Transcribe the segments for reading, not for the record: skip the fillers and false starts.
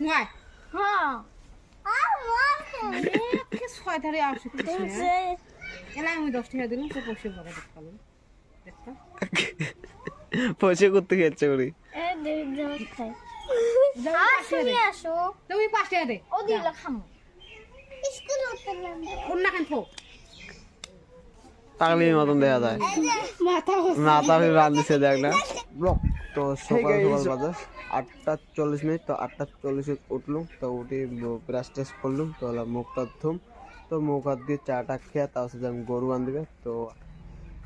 নয় হ্যাঁ কে ছয় ধারে আসে এলা আমি 10 টাকা দিলাম তো পয়সা বড় দেখলাম দেখতা পয়সা করতে গেছে করি এ দেব দেব খাই আসো আসো আসো তুমি 5 টাকা দে ও দিলা খামু স্কুল উঠলাম কোন না কেন থো পাগলির মতন দেখা যায় মাথা মাথা ফির বাঁধছে দেখ না ব্লক তো সকাল সকাল বাজে 8:40 তো 8:40 উঠলুম তো উঠে ব্রাশ টেস্ট করলুম তো মুখটা ধুম তো মুখ হাত দিয়ে চাটা খেয়ে তার সাথে আমি গরু বাঁধবে তো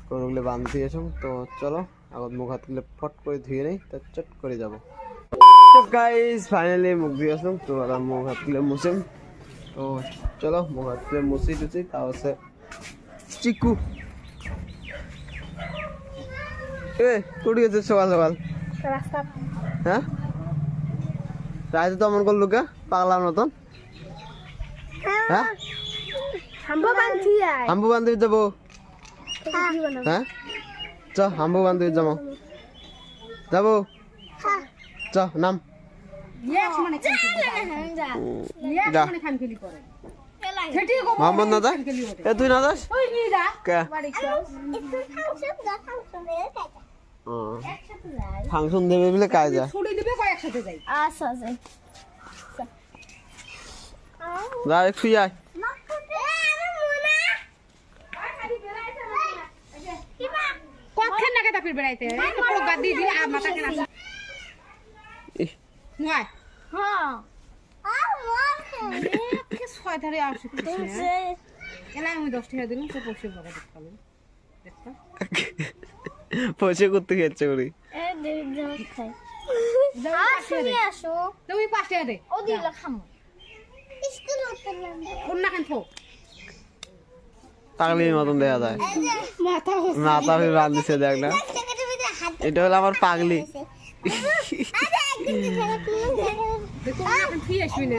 গরুগুলো বাঁধতে এসম তো চলো আবার মুখ হাতগুলো ফট করে ধুয়ে নেই তো চট করে যাব তো গাইস ফাইনালি মুখ দিয়ে আসলাম তো মুখ হাতগুলো মুছেম তো চলো মুখ হাতগুলো মুছি টুচি তার হচ্ছে চিকু এ কুড়ি গেছে সকাল সকাল রাস্তা হ্যাঁ রাইতে তো এমন করলু কে পাগলার মতন হ্যাঁ হাম্বা বান্ধি আয় হাম্বু বান্ধবী যাবো হ্যাঁ চ হাম্বু বান্ধবী যাবো যাবো চ নাম ইয়েস মানে কেন ইয়েস যা মানে খান খেলি করে সেটি গো মোহাম্মদ না যা এ তুই না যাস ওই নি দা কে বাড়ি চল ফাংশন দেবে বলে কাজ যা ছুটি দিবে কয় একসাথে যাই আচ্ছা যাই যা একটু আয় কখন নাকে তাপির বেড়াইতে পুরো গাদি দিলে আর মাথা কেন নয় হ্যাঁ কে ছয় ধারে আসে এলা আমি 10 টাকা দিলাম তো পয়সা বড় দেখলাম দেখতা পয়সা করতে গেছে করি এ দেব দেব খাই আসো আসো তুমি 5 টাকা দে ও দিলা খামু স্কুল উঠলাম কোন না কেন থো পাগলির মতন দেখা যায় মাথা মাথা ফির বাঁধছে দেখ না এটা হলো আমার পাগলি দেখো না এখন ফি আসবি না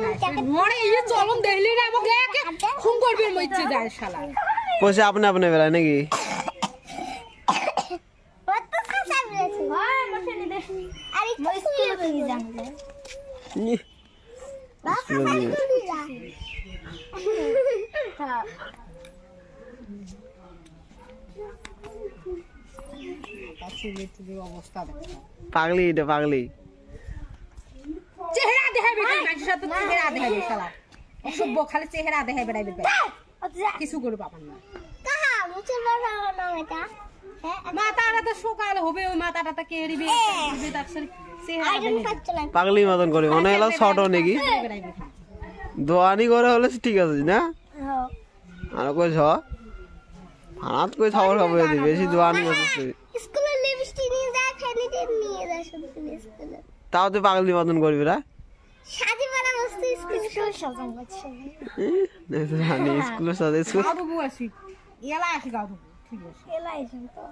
মরে এই চলন দেখলি না আমাকে একে খুন করবি এর ইচ্ছে যায় শালা পয়সা আপনি আপনি বেড়ায় নাকি অবস্থা দেখ পাগলি এটা পাগলি চেহারা দেখাবে কি মানুষের সাথে চেহারা দেখাবে শালা অসভ্য খালি চেহারা দেখাবে বেড়াইবে কিছু করে পাবেন না মাথাটা তো সকাল হবে ওই মাথাটা তো কেড়িবে তারপর চেহারা দেখাবে পাগলির মতন করে মনে হলো ছোট নাকি বেড়াইবে দোয়ানি করে হলে ঠিক আছে না আর কই ছ হাত কই খাবার খাবো যদি বেশি দোয়ানি আছে স্কুলে লিপস্টিক নিয়ে যায় খালি নিয়ে যায় শুধু স্কুলে তাও তো পাগলির মতন করবি না সাজি বানা মস্ত স্কুল সাজান করছে জানি স্কুলের সাথে স্কুল গাও দেবো আসি এলা আসি গাও দেবো ঠিক আছে এলাই তো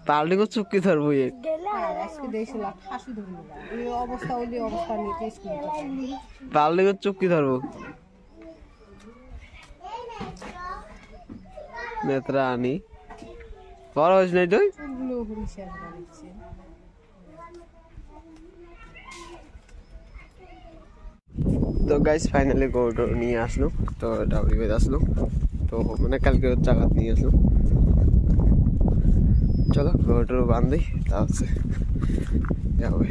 পাগলি কো চুক্তি ধরবো এ গেলা আজকে দেশলা ফাঁসি দেবো এই অবস্থা হইলে অবস্থা নিয়ে স্কুল পাগলি কো চুক্তি ধরবো নেত্রা আনি বড় হয়েছ নাই তুই গুলো হুরিশাস বানাচ্ছে তো গাইস ফাইনালি গরুটা নিয়ে আসলো তো ডাবরি বেদ আসলো তো মানে কালকে জায়গা নিয়ে আসলো চলো গরুটারও বান্ধি তাহলে যাবে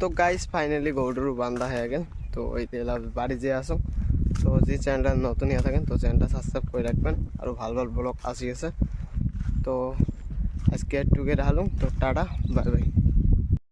তো গাইস ফাইনালি গরুটারও বান্ধা হয়ে গেল তো ওই তেলা বাড়ি যেয়ে আসো তো যে চ্যানেলটা নতুন হয়ে থাকেন তো চ্যানেলটা সাবস্ক্রাইব করে রাখবেন আরও ভালো ভালো ব্লগ আসিয়েছে তো আজকে টুকে হালুম তো টাটা বাই বাই